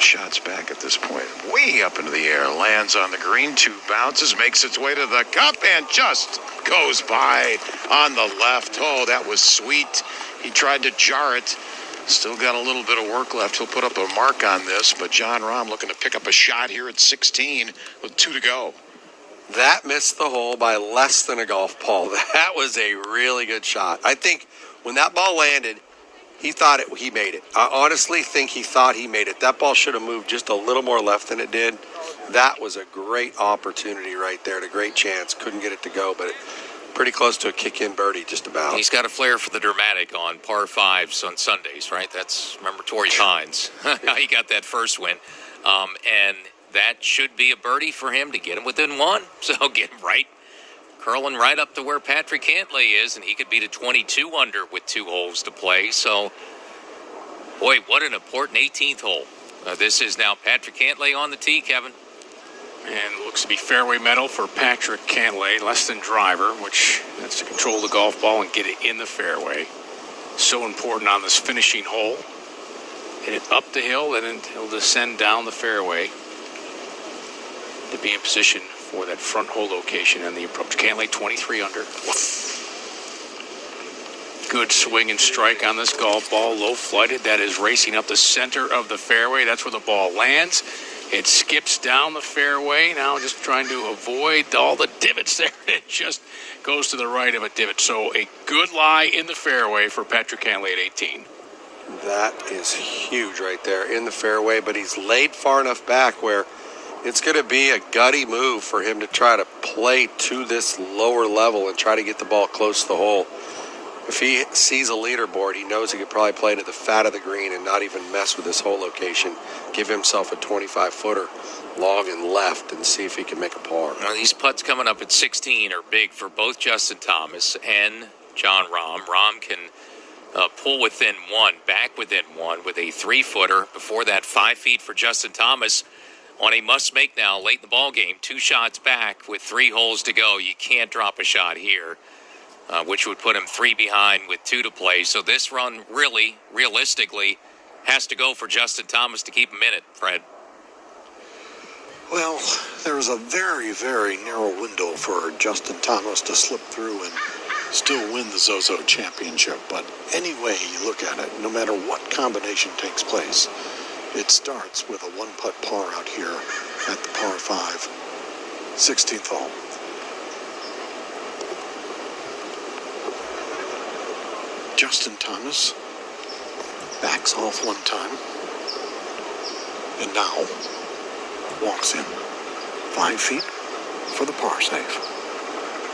shots back at this point. Way up into the air, lands on the green, 2 bounces, makes its way to the cup, and just goes by on the left. Oh, that was sweet. He tried to jar it. Still got a little bit of work left. He'll put up a mark on this, but Jon Rahm looking to pick up a shot here at 16 with 2 to go. That missed the hole by less than a golf ball. That was a really good shot. I think when that ball landed, he thought he made it. I honestly think he thought he made it. That ball should have moved just a little more left than it did. That was a great opportunity right there, and a great chance. Couldn't get it to go, but pretty close to a kick-in birdie, just about. He's got a flair for the dramatic on par 5s on Sundays, right? That's, remember Torrey Pines. He got that first win. And that should be a birdie for him to get him within 1. So get him right, curling right up to where Patrick Cantlay is, and he could be to 22 under with 2 holes to play. So, boy, what an important 18th hole. This is now Patrick Cantlay on the tee, Kevin. And looks to be fairway metal for Patrick Cantlay, less than driver, which that's to control the golf ball and get it in the fairway. So important on this finishing hole. Hit it up the hill, and then he'll descend down the fairway to be in position for that front hole location and the approach. Cantlay 23 under. Good swing and strike on this golf ball. Low flighted. That is racing up the center of the fairway. That's where the ball lands. It skips down the fairway. Now just trying to avoid all the divots there. It just goes to the right of a divot. So a good lie in the fairway for Patrick Cantlay at 18. That is huge right there in the fairway, but he's laid far enough back where it's going to be a gutty move for him to try to play to this lower level and try to get the ball close to the hole. If he sees a leaderboard, he knows he could probably play to the fat of the green and not even mess with this hole location. Give himself a 25-footer long and left and see if he can make a par. Now, these putts coming up at 16 are big for both Justin Thomas and Jon Rahm. Rahm can pull within 1, back within 1 with a 3-footer. Before that, 5 feet for Justin Thomas on a must-make now late in the ball game. 2 shots back with 3 holes to go. You can't drop a shot here. Which would put him 3 behind with 2 to play. So this run really, realistically, has to go for Justin Thomas to keep him in it, Fred. Well, there was a very, very narrow window for Justin Thomas to slip through and still win the Zozo championship. But any way you look at it, no matter what combination takes place, it starts with a 1-putt par out here at the par 5, 16th hole. Justin Thomas backs off 1 time and now walks in 5 feet for the par save.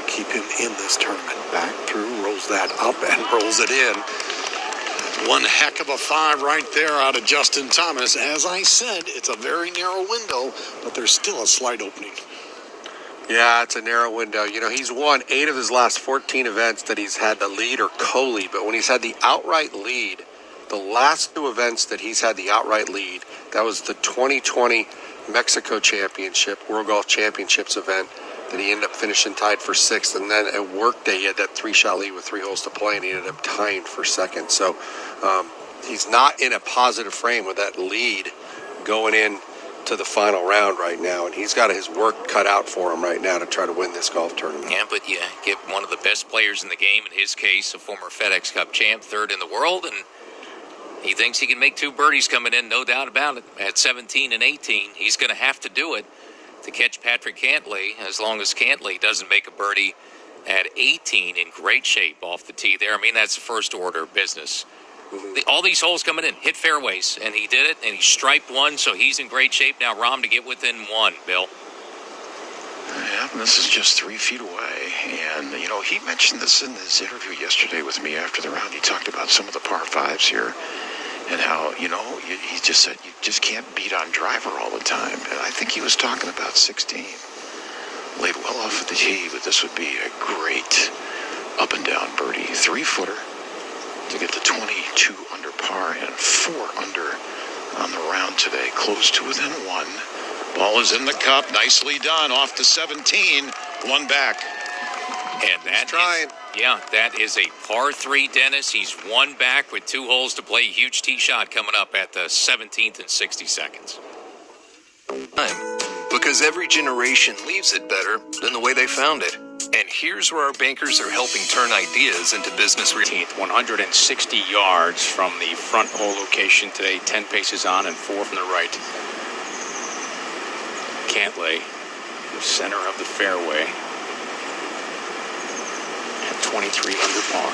Keep him in this tournament. Back through, rolls that up and rolls it in. One heck of a 5 right there out of Justin Thomas. As I said, it's a very narrow window, but there's still a slight opening. Yeah, it's a narrow window. You know, he's won 8 of his last 14 events that he's had the lead or co-lead. But when he's had the outright lead, the last 2 events that he's had the outright lead, that was the 2020 Mexico Championship, World Golf Championships event that he ended up finishing tied for 6th. And then at Workday, he had that 3-shot lead with 3 holes to play, and he ended up tying for 2nd. So he's not in a positive frame with that lead going in to the final round right now, and he's got his work cut out for him right now to try to win this golf tournament. Yeah, but you get one of the best players in the game, in his case, a former FedEx Cup champ, 3rd in the world, and he thinks he can make 2 birdies coming in, no doubt about it. At 17 and 18, he's going to have to do it to catch Patrick Cantlay, as long as Cantlay doesn't make a birdie at 18, in great shape off the tee there. I mean, that's the first order of business. All these holes coming in, hit fairways, and he did it, and he striped 1, so he's in great shape now. Rahm to get within 1, Bill. Yeah, this is just 3 feet away. And, you know, he mentioned this in his interview yesterday with me after the round. He talked about some of the par 5s here and how, you know, he just said you just can't beat on driver all the time. And I think he was talking about 16. Laid well off of the tee, but this would be a great up-and-down birdie. 3-footer. To get the 22 under par and 4 under on the round today. Close to within 1. Ball is in the cup. Nicely done. Off to 17. 1 back. And that's trying. Yeah, that is a par 3, Dennis. He's one back with 2 holes to play. Huge tee shot coming up at the 17th and 60 seconds. Because every generation leaves it better than the way they found it. And here's where our bankers are helping turn ideas into business. 160 yards from the front hole location today. 10 paces on and 4 from the right. Cantlay, the center of the fairway, at 23 under par.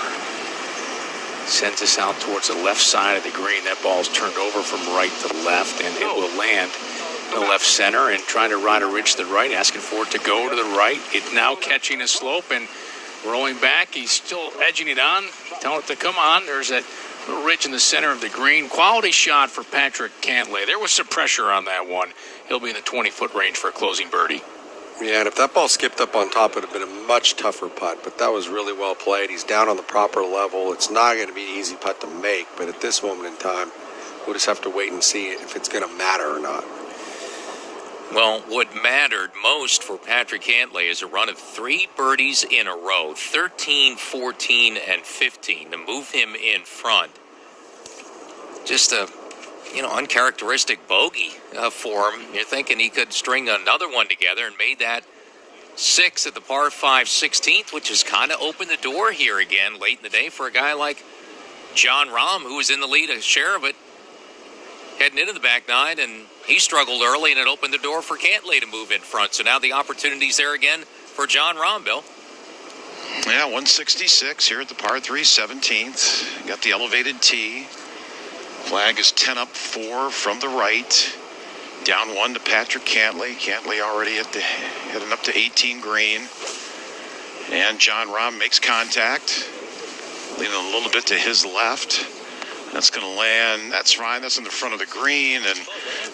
Sends us out towards the left side of the green. That ball's turned over from right to left, and it will land in the left center and trying to ride a ridge to the right, asking for it to go to the right. It's now catching a slope and rolling back. He's still edging it on, telling it to come on. There's that little ridge in the center of the green. Quality shot for Patrick Cantlay. There was some pressure on that one. He'll be in the 20-foot range for a closing birdie. Yeah, and if that ball skipped up on top, it would have been a much tougher putt, but that was really well played. He's down on the proper level. It's not going to be an easy putt to make, but at this moment in time, we'll just have to wait and see if it's going to matter or not. Well, what mattered most for Patrick Cantlay is a run of 3 birdies in a row, 13, 14, and 15, to move him in front. Just a, uncharacteristic bogey for him. You're thinking he could string another one together and made that 6 at the par 5 16th, which has kind of opened the door here again late in the day for a guy like Jon Rahm, who was in the lead, a share of it, heading into the back 9, and he struggled early, and it opened the door for Cantlay to move in front. So now the opportunity's there again for Jon Rahm, Bill. Yeah, 166 here at the par 3 17th. Got the elevated tee. Flag is 10 up 4 from the right. Down 1 to Patrick Cantlay. Cantlay already heading up to 18 green. And Jon Rahm makes contact, leaning a little bit to his left. That's going to land. That's fine. That's in the front of the green, and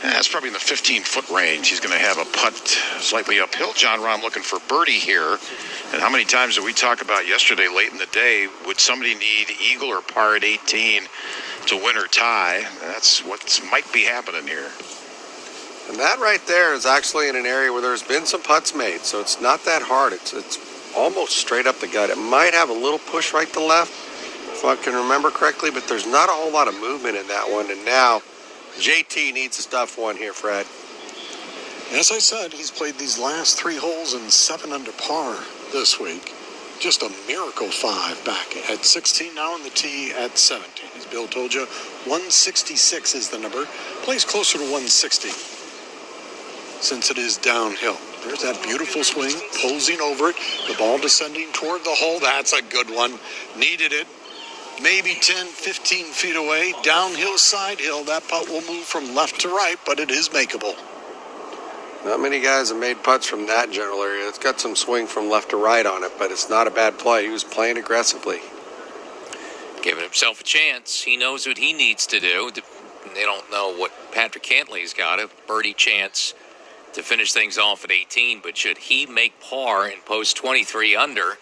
that's probably in the 15-foot range. He's going to have a putt slightly uphill. Jon Rahm looking for birdie here. And how many times did we talk about yesterday late in the day, would somebody need eagle or par at 18 to win or tie? That's what might be happening here. And that right there is actually in an area where there's been some putts made, so it's not that hard. It's almost straight up the gut. It might have a little push right to left, if I can remember correctly, but there's not a whole lot of movement in that one. And now JT needs a stuff one here, Fred. As I said, he's played these last 3 holes in 7 under par this week. Just a miracle 5 back at 16, now in the tee at 17. As Bill told you, 166 is the number. Plays closer to 160 since it is downhill. There's that beautiful swing, posing over it. The ball descending toward the hole. That's a good one. Needed it. Maybe 10, 15 feet away. Downhill, side hill. That putt will move from left to right, but it is makeable. Not many guys have made putts from that general area. It's got some swing from left to right on it, but it's not a bad play. He was playing aggressively. Giving himself a chance. He knows what he needs to do. They don't know what Patrick Cantlay's got, a birdie chance to finish things off at 18, but should he make par and post 23 under,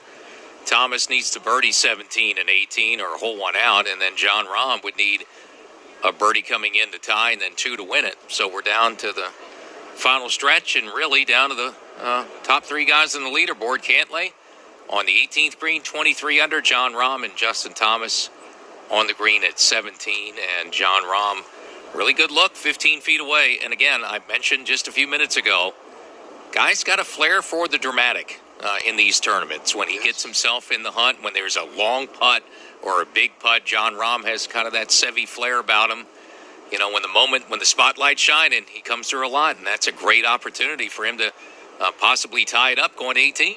Thomas needs to birdie 17 and 18 or hole one out, and then Jon Rahm would need a birdie coming in to tie and then 2 to win it. So we're down to the final stretch and really down to the top 3 guys on the leaderboard. Cantlay on the 18th green, 23 under. Jon Rahm and Justin Thomas on the green at 17. And Jon Rahm, really good look, 15 feet away. And again, I mentioned just a few minutes ago, guy's got a flair for the dramatic in these tournaments. When he gets himself in the hunt, when there's a long putt or a big putt, Jon Rahm has kind of that Seve flair about him. You know, when the spotlight's shining, he comes through a lot, and that's a great opportunity for him to possibly tie it up going to 18.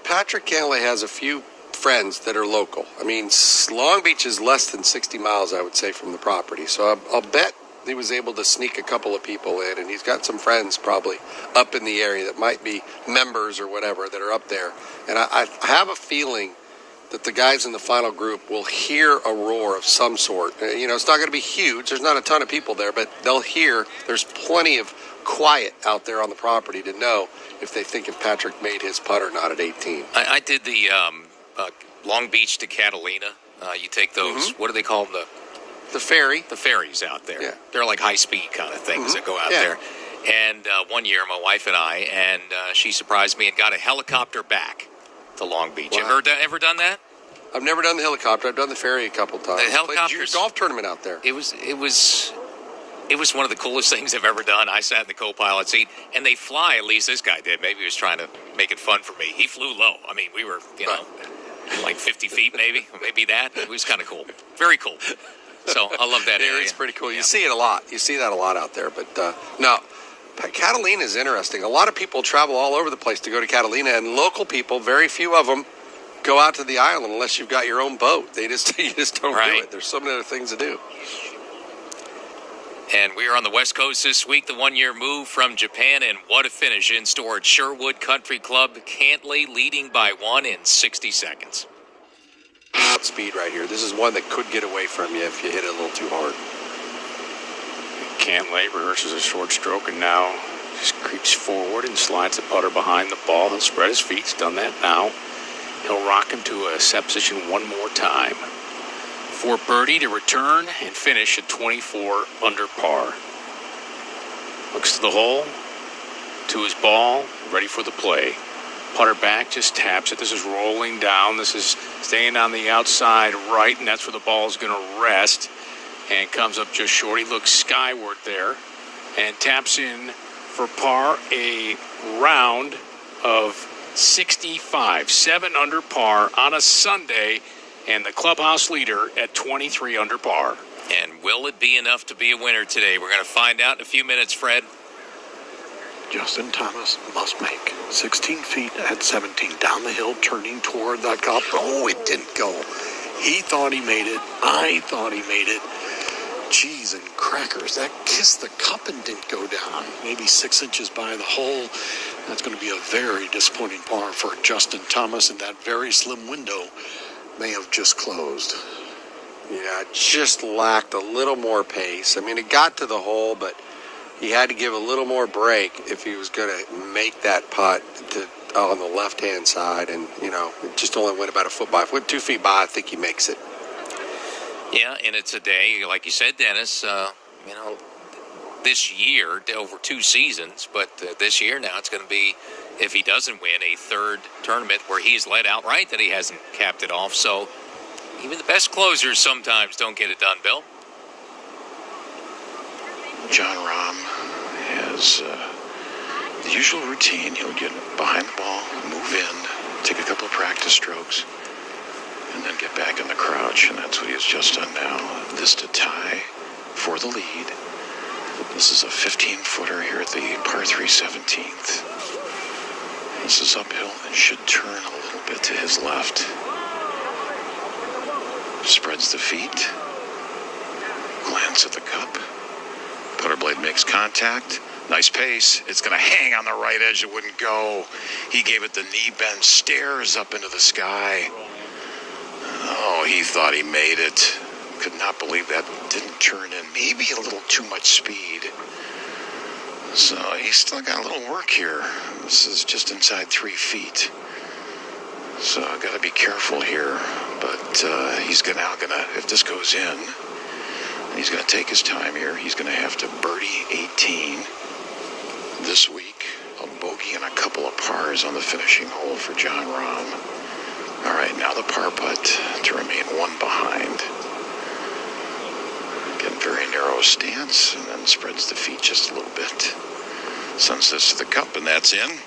Patrick Cantlay has a few friends that are local. I mean, Long Beach is less than 60 miles, I would say, from the property. So I'll bet he was able to sneak a couple of people in, and he's got some friends probably up in the area that might be members or whatever that are up there. And I have a feeling that the guys in the final group will hear a roar of some sort. You know, it's not going to be huge. There's not a ton of people there, but they'll hear there's plenty of quiet out there on the property to know if they think if Patrick made his putt or not at 18. I did the Long Beach to Catalina. You take those, what do they call them? The ferry. The ferries out there. Yeah. They're like high-speed kind of things that go out there. And one year, my wife and I, she surprised me and got a helicopter back to Long Beach. Wow. Ever done that? I've never done the helicopter. I've done the ferry a couple times. The helicopters- Played a junior golf tournament out there. It was one of the coolest things I've ever done. I sat in the co-pilot seat, and they fly. At least this guy did. Maybe he was trying to make it fun for me. He flew low. I mean, we were, like 50 feet maybe that. It was kind of cool. Very cool. So I love that area. It's pretty cool. Yeah. You see it a lot. You see that a lot out there. But no, Catalina is interesting. A lot of people travel all over the place to go to Catalina, and local people, very few of them, go out to the island unless you've got your own boat. You just don't do Right. it. There's so many other things to do. And we are on the West Coast this week, the one-year move from Japan, and what a finish in store at Sherwood Country Club. Cantlay leading by 1 in 60 seconds. Speed right here. This is one that could get away from you if you hit it a little too hard. Cantlay reverses a short stroke and now just creeps forward and slides the putter behind the ball. He'll spread his feet. He's done that now. He'll rock him to a set position one more time for birdie to return and finish at 24 under par. Looks to the hole, to his ball, ready for the play. Putter back, just taps it. This is rolling down. This is staying on the outside right, and that's where the ball is going to rest. And comes up just short. He looks skyward there and taps in for par, a round of 65. 7 under par on a Sunday, and the clubhouse leader at 23 under par. And will it be enough to be a winner today? We're going to find out in a few minutes, Fred. Justin Thomas must make 16 feet at 17 down the hill, turning toward the cup. Oh, it didn't go. He thought he made it. I thought he made it. Cheese and crackers. That kissed the cup and didn't go down. Maybe 6 inches by the hole. That's going to be a very disappointing par for Justin Thomas, and that very slim window may have just closed. Yeah, just lacked a little more pace. I mean, it got to the hole, but he had to give a little more break if he was going to make that putt on the left-hand side. And, it just only went about a foot by. If it went 2 feet by, I think he makes it. Yeah, and it's a day, like you said, Dennis, this year, over 2 seasons, but this year now it's going to be, if he doesn't win, a third tournament where he's led outright that he hasn't capped it off. So even the best closers sometimes don't get it done, Bill. John Rahm has the usual routine. He'll get behind the ball, move in, take a couple of practice strokes, and then get back in the crouch, and that's what he has just done now. This to tie for the lead. This is a 15-footer here at the par 3 17th. This is uphill and should turn a little bit to his left. Spreads the feet. Glance at the cup. Putter blade makes contact. Nice pace. It's going to hang on the right edge. It wouldn't go. He gave it the knee bend. Stares up into the sky. Oh, he thought he made it. Could not believe that didn't turn in. Maybe a little too much speed. So he's still got a little work here. This is just inside 3 feet. So I've got to be careful here. But he's now gonna, if this goes in, he's going to take his time here. He's going to have to birdie 18 this week. A bogey and a couple of pars on the finishing hole for John Rahm. All right, now the par putt to remain 1 behind. Again, very narrow stance, and then spreads the feet just a little bit. Sends this to the cup, and that's in.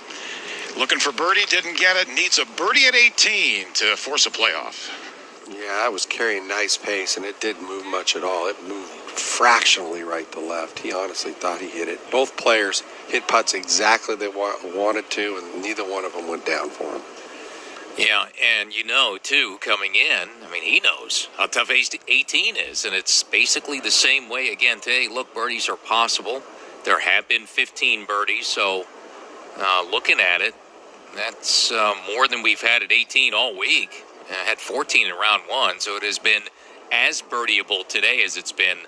Looking for birdie, didn't get it. Needs a birdie at 18 to force a playoff. Yeah, that was carrying nice pace, and it didn't move much at all. It moved fractionally right to left. He honestly thought he hit it. Both players hit putts exactly they wanted to, and neither one of them went down for him. Yeah, and too, coming in, he knows how tough 18 is, and it's basically the same way again today. Look, birdies are possible. There have been 15 birdies, so looking at it, that's more than we've had at 18 all week. Had 14 in round 1, so it has been as birdieable today as it's been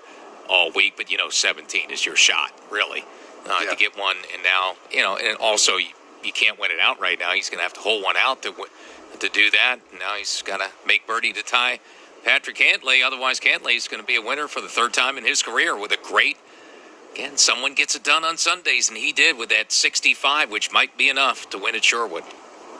all week, but 17 is your shot, really, to get one, and now, and also you can't win it out right now. He's going to have to hold one out to do that. Now he's got to make birdie to tie Patrick Cantlay. Otherwise, Cantlay is going to be a winner for the 3rd time in his career with a great, again, someone gets it done on Sundays, and he did with that 65, which might be enough to win at Sherwood.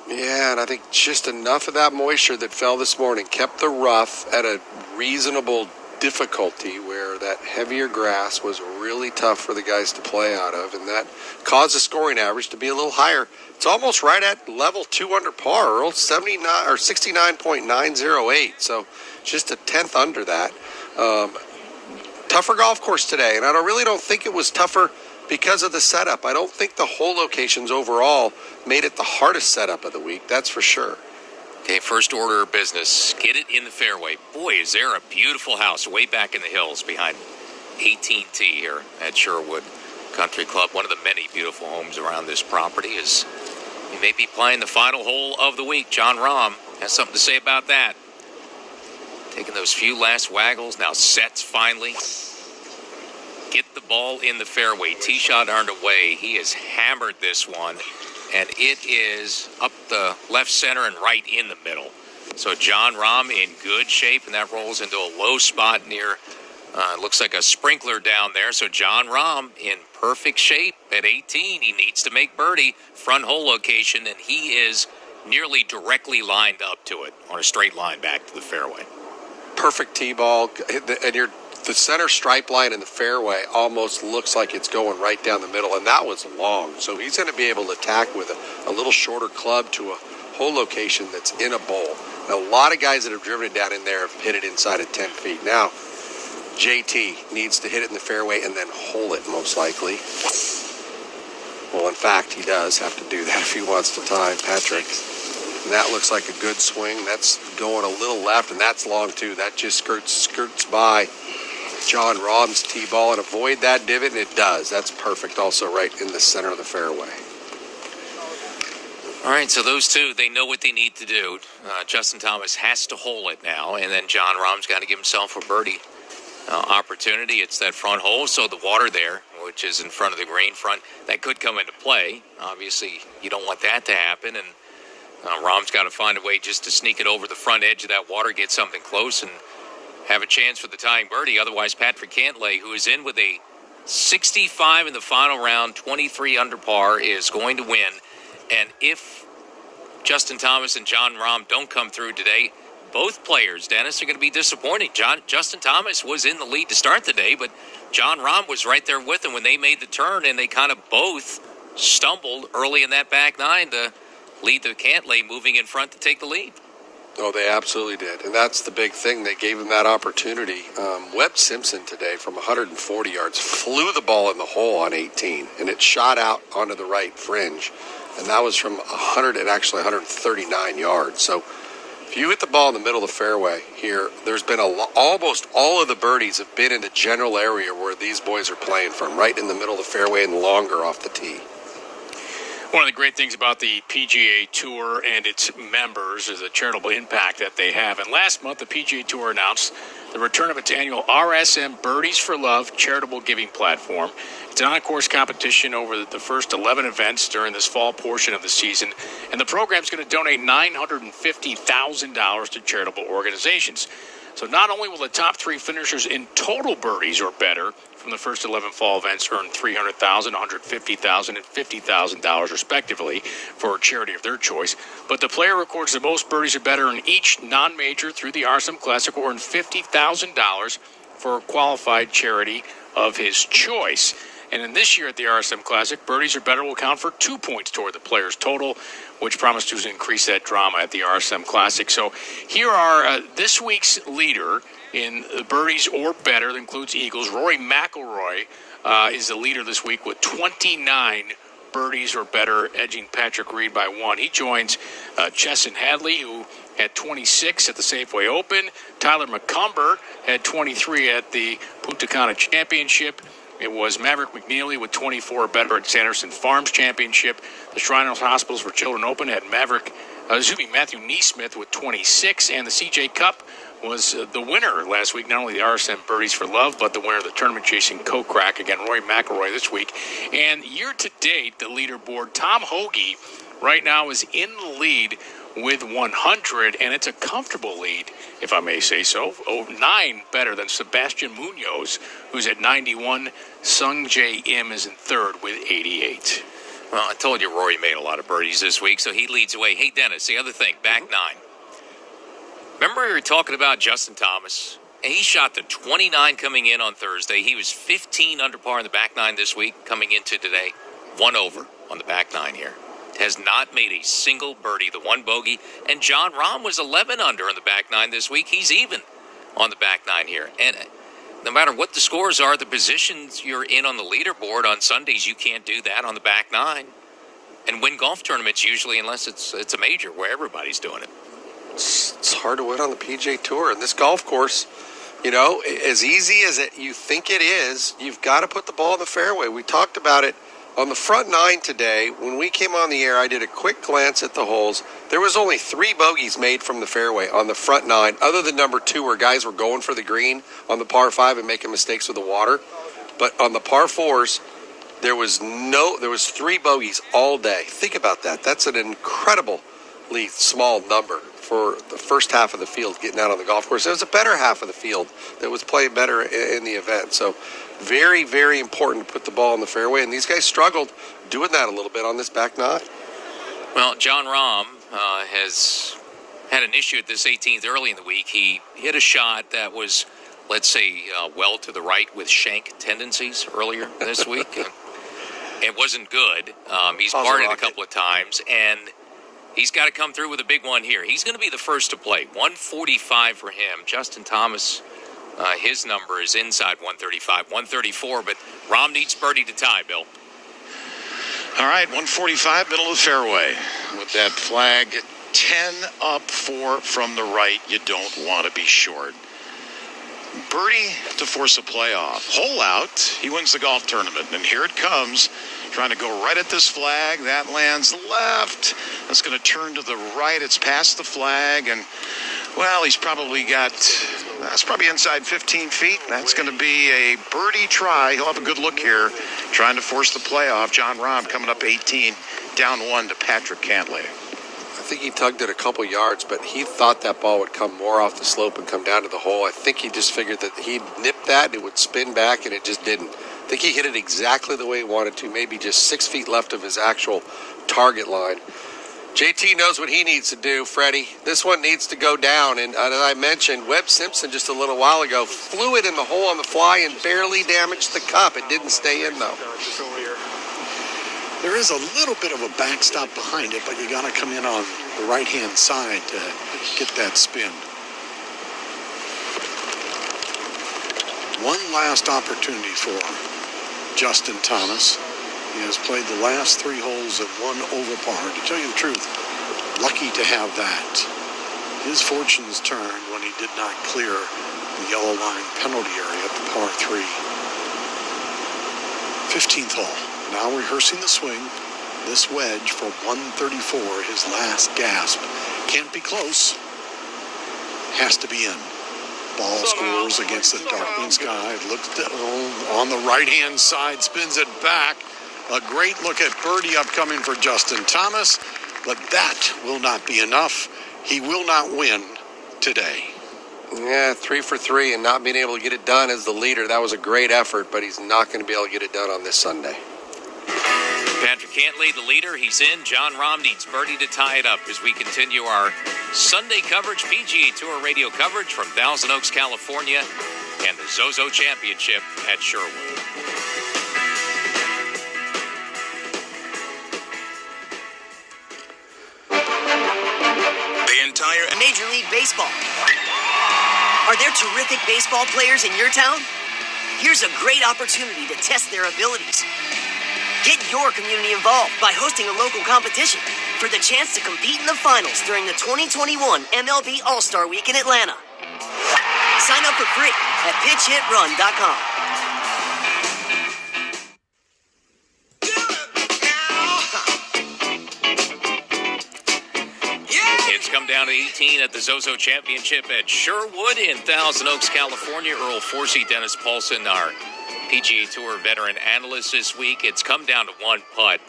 Yeah, and I think just enough of that moisture that fell this morning kept the rough at a reasonable difficulty where that heavier grass was really tough for the guys to play out of, and that caused the scoring average to be a little higher. It's almost right at level 2 under par, Earl, 79 or 69.908, so just a tenth under that. Tougher golf course today, and I really don't think it was tougher because of the setup. I don't think the hole locations overall made it the hardest setup of the week, that's for sure. Okay, first order of business, get it in the fairway. Boy, is there a beautiful house way back in the hills behind 18T here at Sherwood Country Club. One of the many beautiful homes around this property. Is he may be playing the final hole of the week. Jon Rahm has something to say about that. Taking those few last waggles, now sets finally. Get the ball in the fairway. Tee shot earned away. He has hammered this one, and it is up the left center and right in the middle. So Jon Rahm in good shape, and that rolls into a low spot near, looks like a sprinkler down there. So Jon Rahm in perfect shape at 18. He needs to make birdie, front hole location, and he is nearly directly lined up to it on a straight line back to the fairway. Perfect tee ball, and the center stripe line in the fairway almost looks like it's going right down the middle, and that was long. So he's going to be able to attack with a little shorter club to a hole location that's in a bowl. Now, a lot of guys that have driven it down in there have hit it inside of 10 feet. Now, JT needs to hit it in the fairway and then hole it, most likely. Well, in fact, he does have to do that if he wants to tie Patrick. And that looks like a good swing. That's going a little left, and that's long, too. That just skirts by Jon Rahm's tee ball and avoid that divot, and it does. That's perfect, also right in the center of the fairway. All right, so those two, they know what they need to do. Justin Thomas has to hole it now, and then Jon Rahm's got to give himself a birdie opportunity. It's that front hole, so the water there, which is in front of the green front, that could come into play. Obviously, you don't want that to happen, and Rahm's got to find a way just to sneak it over the front edge of that water, get something close, and have a chance for the tying birdie. Otherwise, Patrick Cantlay, who is in with a 65 in the final round, 23 under par, is going to win. And if Justin Thomas and Jon Rahm don't come through today, both players, Dennis, are going to be disappointing. Justin Thomas was in the lead to start the day, but Jon Rahm was right there with him when they made the turn, and they kind of both stumbled early in that back nine to lead to Cantlay moving in front to take the lead. Oh, they absolutely did. And that's the big thing. They gave him that opportunity. Webb Simpson today from 140 yards flew the ball in the hole on 18, and it shot out onto the right fringe. And that was from 139 yards. So if you hit the ball in the middle of the fairway here, there's been almost all of the birdies have been in the general area where these boys are playing from, right in the middle of the fairway and longer off the tee. One of the great things about the PGA Tour and its members is the charitable impact that they have. And last month, the PGA Tour announced the return of its annual RSM Birdies for Love charitable giving platform. It's an on-course competition over the first 11 events during this fall portion of the season, and the program is going to donate $950,000 to charitable organizations. So not only will the top three finishers in total birdies or better from the first 11 fall events earn $300,000, $150,000, and $50,000 respectively for a charity of their choice, but the player records the most birdies or better in each non-major through the RSM Classic will earn $50,000 for a qualified charity of his choice. And in this year at the RSM Classic, birdies or better will count for 2 points toward the player's total, which promises to increase that drama at the RSM Classic. So here are this week's leader in birdies or better. That includes Eagles. Rory McIlroy is the leader this week with 29 birdies or better, edging Patrick Reed by one. He joins Chesson Hadley, who had 26 at the Safeway Open. Tyler McCumber had 23 at the Punta Cana Championship. It was Maverick McNeely with 24 or better at Sanderson Farms Championship. The Shriners Hospitals for Children Open had Matthew Neesmith with 26, and the CJ Cup was the winner last week, not only the RSM Birdies for Love, but the winner of the tournament chasing Co-Crack, again, Rory McIlroy this week. And year to date, the leaderboard, Tom Hoagie right now is in the lead with 100, and it's a comfortable lead, if I may say so. 9 better than Sebastian Munoz, who's at 91. Sung J. Im is in third with 88. Well, I told you Rory made a lot of birdies this week, so he leads away. Hey, Dennis, the other thing, back nine. Remember we were talking about Justin Thomas? And he shot the 29 coming in on Thursday. He was 15 under par in the back nine this week, coming into today. 1 over on the back nine here. Has not made a single birdie, the one bogey. And John Rahm was 11 under on the back nine this week. He's even on the back nine here. And no matter what the scores are, the positions you're in on the leaderboard on Sundays, you can't do that on the back nine. And win golf tournaments usually, unless it's a major where everybody's doing it. It's hard to win on the PGA Tour. And this golf course, you know, as easy as you think it is, you've got to put the ball in the fairway. We talked about it on the front nine today. When we came on the air, I did a quick glance at the holes. There was only 3 bogeys made from the fairway on the front nine, other than number 2 where guys were going for the green on the par 5 and making mistakes with the water. But on the par 4s, there was 3 bogeys all day. Think about that. That's an incredibly small number for the first half of the field getting out on the golf course. It was a better half of the field that was playing better in the event. So very, very important to put the ball in the fairway. And these guys struggled doing that a little bit on this back nine. Well, John Rahm has had an issue at this 18th early in the week. He hit a shot that was, let's say, well to the right with shank tendencies earlier this week. It wasn't good. He's parted a couple of times, and he's got to come through with a big one here. He's going to be the first to play. 145 for him. Justin Thomas, his number is inside 135, 134, but Rahm needs birdie to tie, Bill. All right, 145, middle of the fairway. With that flag, 10 up, 4 from the right. You don't want to be short. Birdie to force a playoff. Hole out, he wins the golf tournament. And here it comes, trying to go right at this flag. That lands left. That's going to turn to the right. It's past the flag. And, well, he's probably got, that's probably inside 15 feet. That's going to be a birdie try. He'll have a good look here, trying to force the playoff. John Rahm coming up 18, down 1 to Patrick Cantlay. I think he tugged it a couple yards, but he thought that ball would come more off the slope and come down to the hole. I think he just figured that he'd nip that and it would spin back, and it just didn't. I think he hit it exactly the way he wanted to, maybe just 6 feet left of his actual target line. JT knows what he needs to do, Freddie. This one needs to go down. And as I mentioned, Webb Simpson just a little while ago flew it in the hole on the fly and barely damaged the cup. It didn't stay in, though. There is a little bit of a backstop behind it, but you got to come in on the right-hand side to get that spin. One last opportunity for Justin Thomas. He has played the last 3 holes at 1 over par. To tell you the truth, lucky to have that. His fortunes turned when he did not clear the yellow line penalty area at the par 3. 15th hole. Now rehearsing the swing. This wedge for 134, his last gasp. Can't be close. Has to be in. Ball scores against the darkening sky. Looks on the right-hand side, spins it back. A great look at birdie upcoming for Justin Thomas, but that will not be enough. He will not win today. Yeah, 3 for 3 and not being able to get it done as the leader. That was a great effort, but he's not going to be able to get it done on this Sunday. Patrick Cantlay, the leader. He's in. John Rahm needs birdie to tie it up as we continue our Sunday coverage, PGA Tour radio coverage from Thousand Oaks, California, and the Zozo Championship at Sherwood. The entire Major League Baseball. Are there terrific baseball players in your town? Here's a great opportunity to test their abilities. Get your community involved by hosting a local competition for the chance to compete in the finals during the 2021 MLB All-Star Week in Atlanta. Sign up for free at pitchhitrun.com. It's come down to 18 at the Zozo Championship at Sherwood in Thousand Oaks, California. Earl Forsey, Dennis Paulson, our PGA Tour veteran analyst this week. It's come down to 1 putt,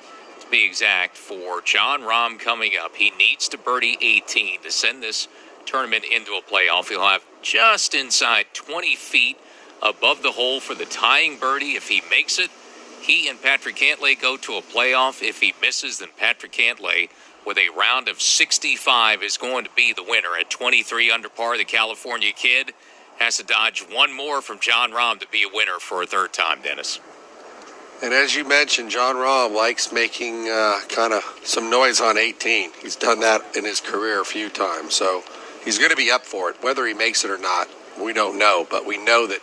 to be exact, for John Rahm coming up. He needs to birdie 18 to send this tournament into a playoff. He'll have just inside 20 feet above the hole for the tying birdie. If he makes it, he and Patrick Cantlay go to a playoff. If he misses, then Patrick Cantlay, with a round of 65, is going to be the winner at 23 under par. The California kid has to dodge one more from John Rahm to be a winner for a third time, Dennis. And as you mentioned, John Rahm likes making kind of some noise on 18. He's done that in his career a few times, so he's going to be up for it. Whether he makes it or not, we don't know, but we know that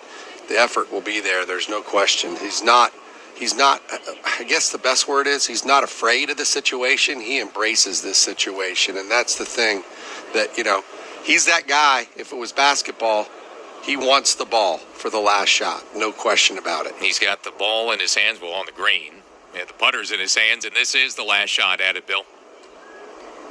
the effort will be there. There's no question. He's not, I guess the best word is he's not afraid of the situation. He embraces this situation, and that's the thing that, he's that guy. If it was basketball, he wants the ball for the last shot. No question about it. He's got the ball in his hands, on the green. Yeah, the putter's in his hands, and this is the last shot at it, Bill.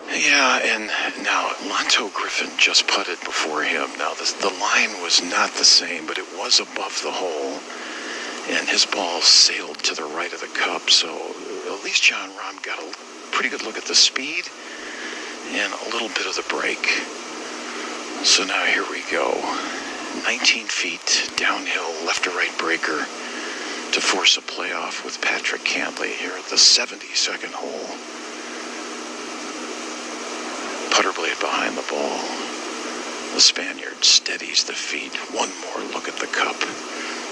Yeah, and now Lanto Griffin just putted before him. Now, the line was not the same, but it was above the hole, and his ball sailed to the right of the cup, so at least John Rahm got a pretty good look at the speed and a little bit of the break. So now here we go. 19 feet downhill, left to right breaker to force a playoff with Patrick Cantlay here at the 72nd hole. Putter blade behind the ball. The Spaniard steadies the feet. One more look at the cup.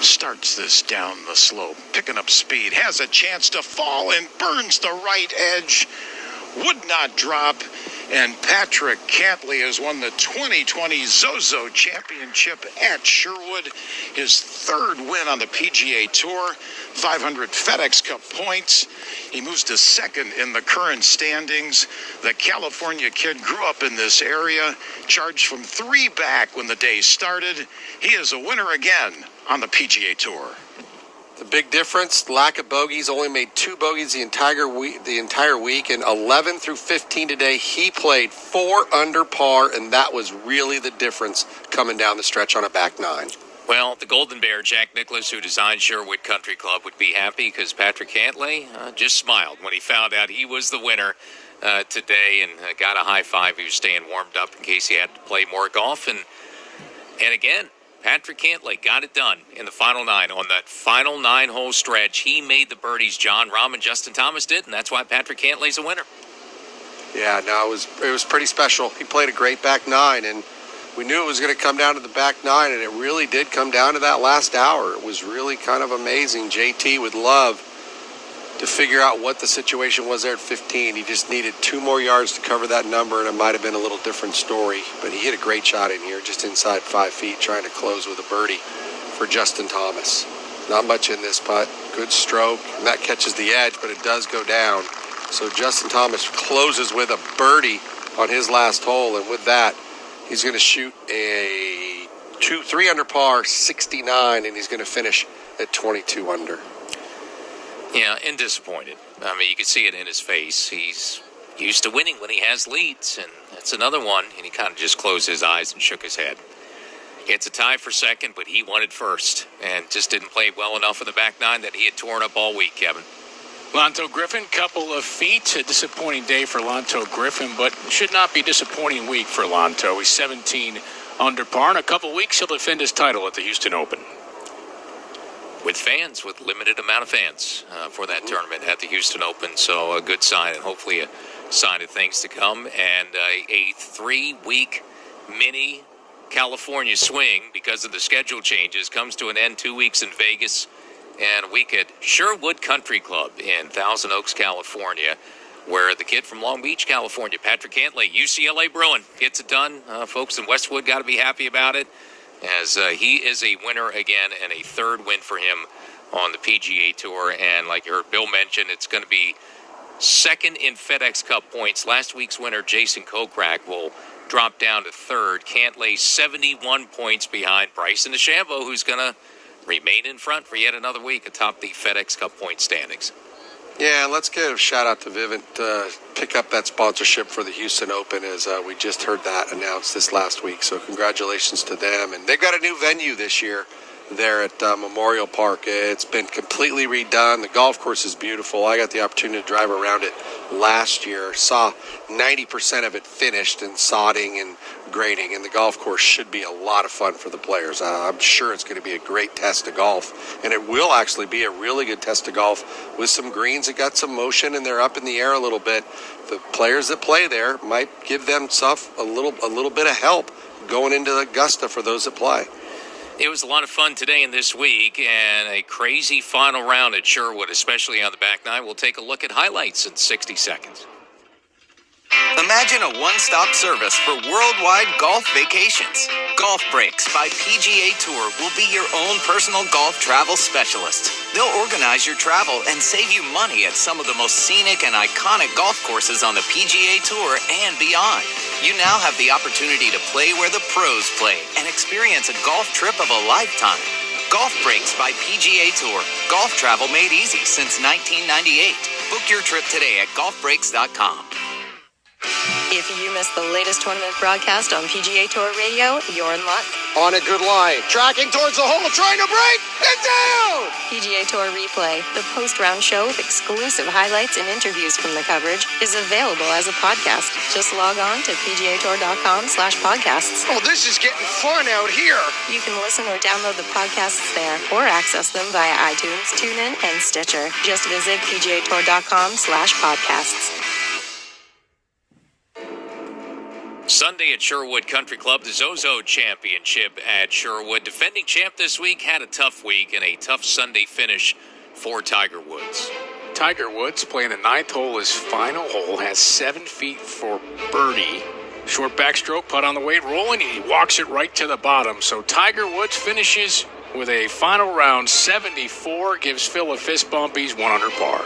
Starts this down the slope, picking up speed, has a chance to fall and burns the right edge. Would not drop. And Patrick Cantlay has won the 2020 Zozo Championship at Sherwood. His third win on the PGA Tour. 500 FedEx Cup points. He moves to second in the current standings. The California kid grew up in this area, charged from 3 back when the day started. He is a winner again on the PGA Tour. The big difference, lack of bogeys, only made 2 bogeys the entire week, and 11 through 15 today, he played 4 under par, and that was really the difference coming down the stretch on a back 9. Well, the Golden Bear, Jack Nicklaus, who designed Sherwood Country Club, would be happy because Patrick Cantlay just smiled when he found out he was the winner today and got a high five. He was staying warmed up in case he had to play more golf. And again, Patrick Cantlay got it done in the final 9. On that final 9-hole stretch, he made the birdies John Rahm and Justin Thomas did, and that's why Patrick Cantlay's a winner. Yeah, no, it was pretty special. He played a great back 9, and we knew it was going to come down to the back 9, and it really did come down to that last hour. It was really kind of amazing. JT would love to figure out what the situation was there at 15. He just needed 2 more yards to cover that number, and it might have been a little different story. But he hit a great shot in here, just inside 5 feet, trying to close with a birdie for Justin Thomas. Not much in this putt. Good stroke, and that catches the edge, but it does go down. So Justin Thomas closes with a birdie on his last hole, and with that, he's going to shoot a 3 under par, 69, and he's going to finish at 22 under. Yeah, and disappointed. I mean, you can see it in his face. He's used to winning when he has leads, and that's another one. And he kind of just closed his eyes and shook his head. It's a tie for second, but he wanted first and just didn't play well enough in the back 9 that he had torn up all week, Kevin. Lanto Griffin, couple of feet. A disappointing day for Lanto Griffin, but should not be disappointing week for Lanto. He's 17 under par. In a couple weeks, he'll defend his title at the Houston Open. With fans, with limited amount of fans for that tournament at the Houston Open. So a good sign, and hopefully a sign of things to come. And a 3-week mini California swing, because of the schedule changes, comes to an end. 2 weeks in Vegas and a week at Sherwood Country Club in Thousand Oaks, California, where the kid from Long Beach, California, Patrick Cantlay, UCLA Bruin, gets it done. Folks in Westwood got to be happy about it, as he is a winner again, and a third win for him on the PGA Tour. And like you heard Bill mention, it's going to be second in FedEx Cup points. Last week's winner, Jason Kokrak, will drop down to third. Cantlay 71 points behind Bryson DeChambeau, who's going to remain in front for yet another week atop the FedEx Cup point standings. Yeah, let's give a shout out to Vivint pick up that sponsorship for the Houston Open, as we just heard that announced this last week. So congratulations to them. And they've got a new venue this year there at Memorial Park. It's been completely redone. The golf course is beautiful. I got the opportunity to drive around it last year. Saw 90% of it finished and sodding and grading, and the golf course should be a lot of fun for the players. I'm sure it's going to be a great test of golf, and it will actually be a really good test of golf with some greens that got some motion and they're up in the air a little bit. The players that play there might give themselves a little bit of help going into Augusta for those that play. It was a lot of fun today and this week, and a crazy final round at Sherwood, especially on the back nine. We'll take a look at highlights in 60 seconds. Imagine a one-stop service for worldwide golf vacations. Golf Breaks by PGA Tour will be your own personal golf travel specialist. They'll organize your travel and save you money at some of the most scenic and iconic golf courses on the PGA Tour and beyond. You now have the opportunity to play where the pros play and experience a golf trip of a lifetime. Golf Breaks by PGA Tour. Golf travel made easy since 1998. Book your trip today at golfbreaks.com. If you missed the latest tournament broadcast on PGA Tour Radio, you're in luck. On a good line. Tracking towards the hole, trying to break. And down! PGA Tour Replay, the post-round show with exclusive highlights and interviews from the coverage, is available as a podcast. Just log on to pgatour.com/podcasts. Oh, this is getting fun out here. You can listen or download the podcasts there or access them via iTunes, TuneIn, and Stitcher. Just visit pgatour.com/podcasts. Sunday at Sherwood Country Club, the Zozo Championship at Sherwood. Defending champ this week had a tough week and a tough Sunday finish for Tiger Woods. Tiger Woods playing the ninth hole, his final hole, has 7 feet for birdie. Short backstroke, putt on the way, rolling, and he walks it right to the bottom. So Tiger Woods finishes with a final round 74, gives Phil a fist bump. He's 1 under par.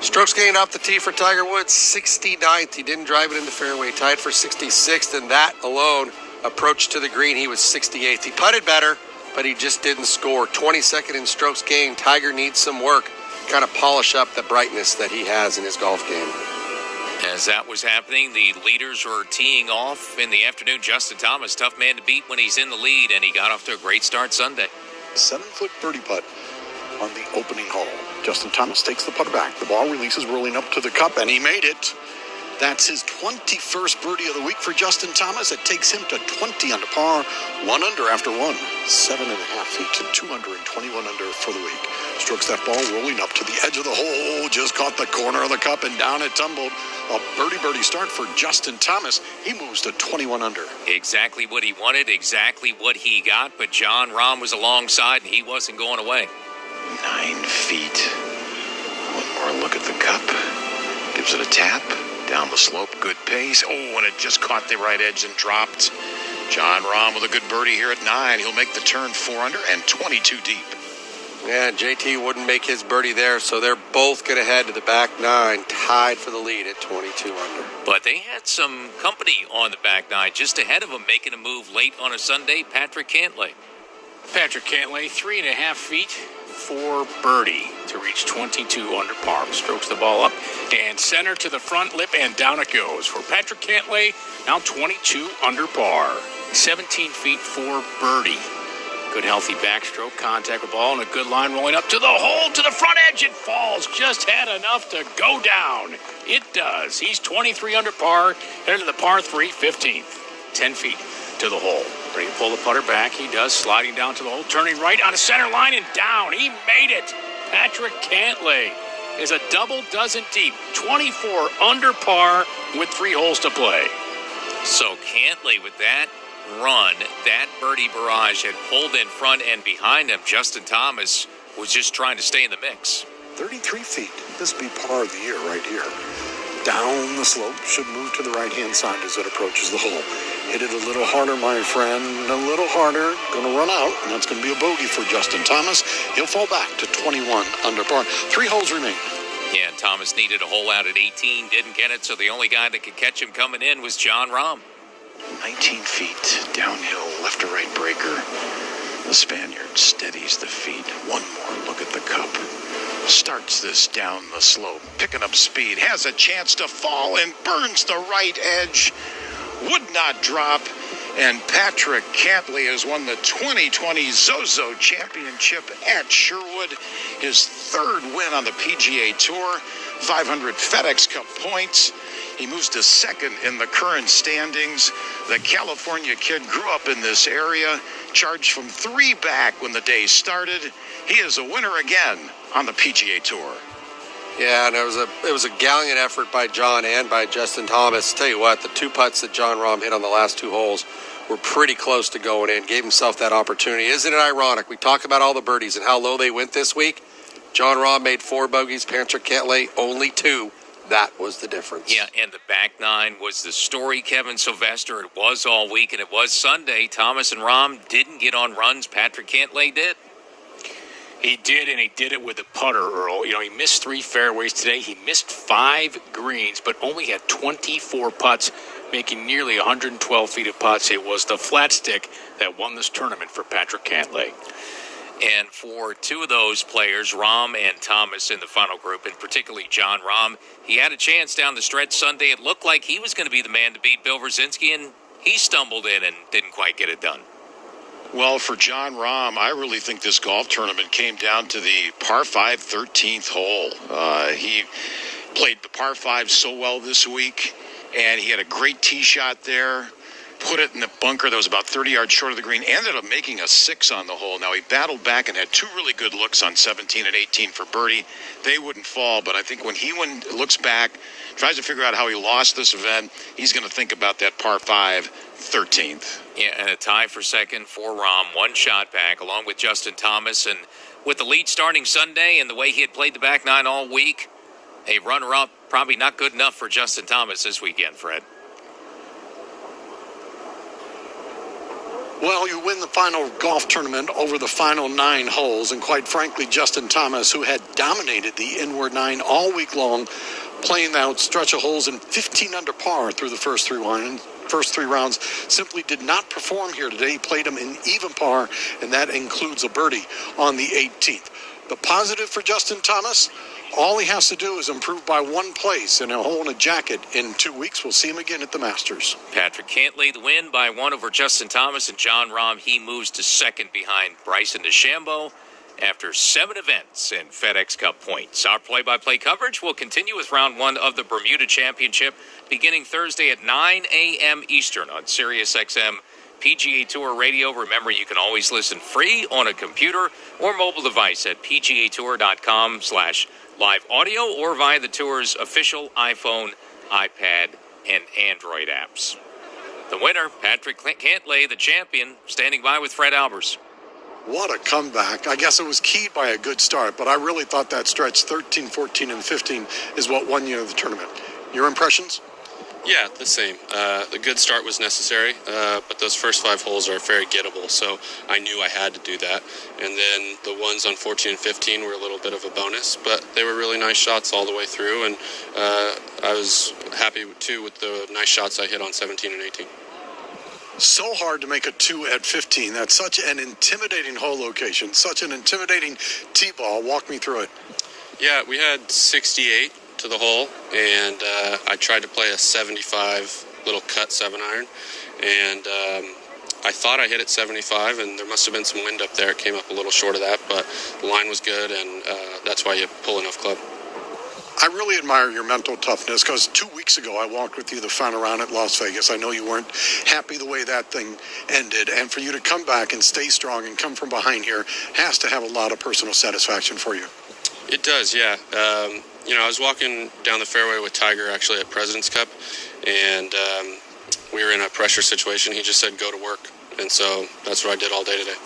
Strokes gained off the tee for Tiger Woods, 69th. He didn't drive it in the fairway, tied for 66th, and that alone, approach to the green, he was 68th. He putted better, but he just didn't score. 22nd in strokes gained. Tiger needs some work, kind of polish up the brightness that he has in his golf game. As that was happening, the leaders were teeing off in the afternoon. Justin Thomas, tough man to beat when he's in the lead, and he got off to a great start Sunday. 7-foot birdie putt on the opening hole. Justin Thomas takes the putter back. The ball releases, rolling up to the cup, and he made it. That's his 21st birdie of the week for Justin Thomas. It takes him to 20 under par, 1 under after 1. 7.5 feet to 221 under for the week. Strokes that ball rolling up to the edge of the hole. Just caught the corner of the cup, and down it tumbled. A birdie start for Justin Thomas. He moves to 21 under. Exactly what he wanted, exactly what he got, but John Rahm was alongside, and he wasn't going away. 9 feet. One more look at the cup. Gives it a tap. Down the slope, good pace. Oh, and it just caught the right edge and dropped. John Rahm with a good birdie here at 9. He'll make the turn 4 under and 22 deep. Yeah, JT wouldn't make his birdie there, so they're both going to head to the back 9, tied for the lead at 22 under. But they had some company on the back 9, just ahead of them, making a move late on a Sunday, Patrick Cantlay. Patrick Cantlay, 3.5 feet for birdie to reach 22 under par. Strokes the ball up and center to the front lip, and down it goes for Patrick Cantlay. Now 22 under par, 17 feet for birdie. Good healthy backstroke, contact with ball, and a good line rolling up to the hole, to the front edge. It falls. Just had enough to go down. It does. He's 23 under par, headed to the par 3, 15th. 10 feet to the hole. Ready to pull the putter back. He does, sliding down to the hole, turning right on the center line and down. He made it. Patrick Cantlay is a double dozen deep, 24 under par with 3 holes to play. So Cantlay with that run, that birdie barrage had pulled in front and behind him. Justin Thomas was just trying to stay in the mix. 33 feet. This will be par of the year right here. Down the slope, should move to the right-hand side as it approaches the hole. Hit it a little harder, my friend, a little harder. Going to run out, and that's going to be a bogey for Justin Thomas. He'll fall back to 21 under par. 3 holes remain. Yeah, and Thomas needed a hole out at 18, didn't get it, so the only guy that could catch him coming in was John Rahm. 19 feet, downhill, left to right breaker. The Spaniard steadies the feet. One more look at the cup. Starts this down the slope, picking up speed, has a chance to fall and burns the right edge. Would not drop, and Patrick Cantlay has won the 2020 Zozo Championship at Sherwood. His 3rd win on the PGA Tour. 500 FedEx Cup points. He moves to second in the current standings. The California kid grew up in this area, charged from 3 back when the day started. He is a winner again on the PGA Tour. Yeah, and it was a gallant effort by John and by Justin Thomas. Tell you what, the 2 putts that Jon Rahm hit on the last 2 holes were pretty close to going in. Gave himself that opportunity. Isn't it ironic? We talk about all the birdies and how low they went this week. Jon Rahm made 4 bogeys. Patrick Cantlay only 2. That was the difference. Yeah, and the back 9 was the story, Kevin Sylvester. It was all week, and it was Sunday. Thomas and Rahm didn't get on runs. Patrick Cantlay did. He did, and he did it with a putter, Earl. He missed 3 fairways today. He missed 5 greens, but only had 24 putts, making nearly 112 feet of putts. It was the flat stick that won this tournament for Patrick Cantlay. And for 2 of those players, Rahm and Thomas in the final group, and particularly Jon Rahm, he had a chance down the stretch Sunday. It looked like he was going to be the man to beat Bill Brzezinski, and he stumbled in and didn't quite get it done. Well, for Jon Rahm, I really think this golf tournament came down to the par 5 13th hole. He played the par 5 so well this week, and he had a great tee shot there. Put it in the bunker that was about 30 yards short of the green. Ended up making a 6 on the hole. Now, he battled back and had 2 really good looks on 17 and 18 for birdie. They wouldn't fall, but I think when he looks back, tries to figure out how he lost this event, he's going to think about that par 5 13th. Yeah, and a tie for second for Rahm. 1 shot back, along with Justin Thomas. And with the lead starting Sunday and the way he had played the back 9 all week, a runner-up probably not good enough for Justin Thomas this weekend, Fred. Well, you win the final golf tournament over the final 9 holes, and quite frankly, Justin Thomas, who had dominated the inward 9 all week long, playing that stretch of holes in 15 under par through the first 3 rounds, simply did not perform here today. He played them in even par, and that includes a birdie on the 18th. The positive for Justin Thomas, all he has to do is improve by 1 place and a hole in a jacket. In 2 weeks, we'll see him again at the Masters. Patrick Cantlay the win by 1 over Justin Thomas, and Jon Rahm, he moves to second behind Bryson DeChambeau after 7 events in FedEx Cup points. Our play-by-play coverage will continue with round 1 of the Bermuda Championship beginning Thursday at 9 a.m. Eastern on SiriusXM PGA Tour Radio. Remember, you can always listen free on a computer or mobile device at pgatour.com/live audio or via the Tour's official iPhone, iPad, and Android apps. The winner, Patrick Cantlay, the champion, standing by with Fred Albers. What a comeback. I guess it was keyed by a good start, but I really thought that stretch 13, 14, and 15 is what won you the tournament. Your impressions? Yeah, the same. The good start was necessary, but those first 5 holes are very gettable, so I knew I had to do that. And then the ones on 14 and 15 were a little bit of a bonus, but they were really nice shots all the way through, and I was happy, too, with the nice shots I hit on 17 and 18. So hard to make a 2 at 15. That's such an intimidating hole location, such an intimidating tee ball. Walk me through it. Yeah, we had 68 to the hole, and I tried to play a 75 little cut 7-iron, and I thought I hit it 75, and there must have been some wind up there. It came up a little short of that, but the line was good, and that's why you pull enough club. I really admire your mental toughness, because 2 weeks ago I walked with you the final round at Las Vegas. I know you weren't happy the way that thing ended, and for you to come back and stay strong and come from behind here has to have a lot of personal satisfaction for you. It does, yeah. I was walking down the fairway with Tiger actually at President's Cup, and we were in a pressure situation. He just said, go to work. And so that's what I did all day today.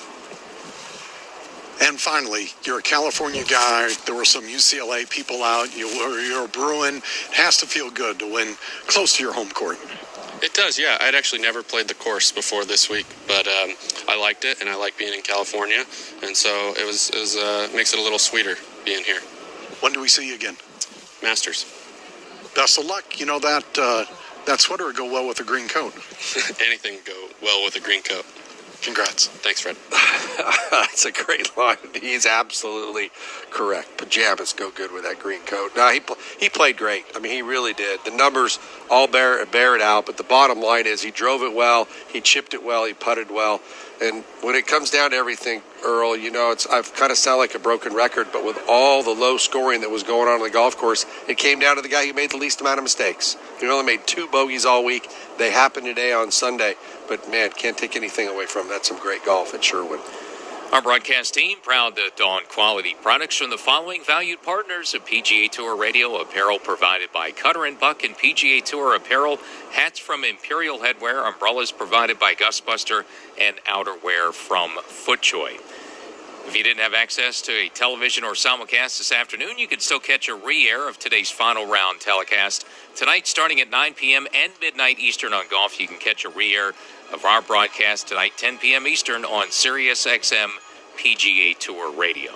And finally, you're a California guy. There were some UCLA people out. You're a Bruin. It has to feel good to win close to your home court. It does, yeah. I'd actually never played the course before this week, but I liked it, and I like being in California. And so it makes it a little sweeter being here. When do we see you again? Masters. Best of luck. You know that sweater would go well with a green coat. Anything would go well with a green coat. Congrats. Thanks, Fred. That's a great line. He's absolutely correct. Pajamas go good with that green coat. No, he played great. I mean, he really did. The numbers all bear it out, but the bottom line is he drove it well, he chipped it well, he putted well. And when it comes down to everything, Earl, I've kind of sound like a broken record, but with all the low scoring that was going on the golf course, it came down to the guy who made the least amount of mistakes. He only made 2 bogeys all week. They happened today on Sunday, but man, can't take anything away from him. That's some great golf at Sherwood. Our broadcast team proud to don quality products from the following valued partners of PGA Tour Radio. Apparel provided by Cutter & Buck and PGA Tour Apparel. Hats from Imperial Headwear. Umbrellas provided by Gustbuster. And outerwear from FootJoy. If you didn't have access to a television or simulcast this afternoon, you can still catch a re-air of today's final round telecast. Tonight, starting at 9 p.m. and midnight Eastern on Golf, you can catch a re-air of our broadcast tonight, 10 p.m. Eastern on Sirius XM PGA Tour Radio.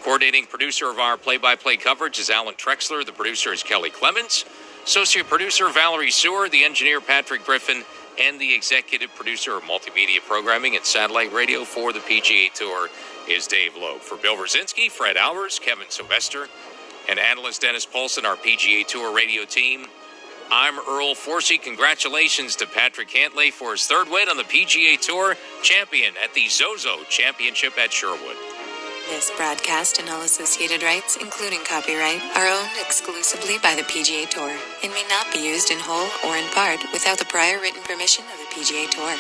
Coordinating producer of our play-by-play coverage is Alan Trexler. The producer is Kelly Clemens. Associate producer Valerie Sewer. The engineer Patrick Griffin. And the executive producer of multimedia programming and satellite radio for the PGA Tour is Dave Loeb. For Bill Brzezinski, Fred Albers, Kevin Sylvester, and analyst Dennis Paulson, our PGA Tour radio team, I'm Earl Forsey. Congratulations to Patrick Cantlay for his 3rd win on the PGA Tour, champion at the Zozo Championship at Sherwood. This broadcast and all associated rights, including copyright, are owned exclusively by the PGA Tour and may not be used in whole or in part without the prior written permission of the PGA Tour.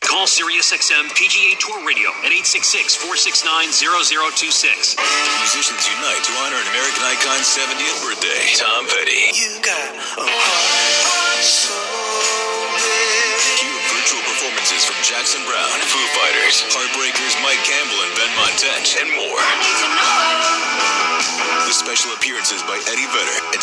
Call SiriusXM PGA Tour Radio at 866-469-0026. Musicians unite to honor an American icon's 70th birthday. Tom Petty. You got a heart so big. Hear virtual performances from Jackson Brown, Foo Fighters, Heartbreakers, Mike Campbell and Ben Montent, and more. With special appearances by Eddie Vedder and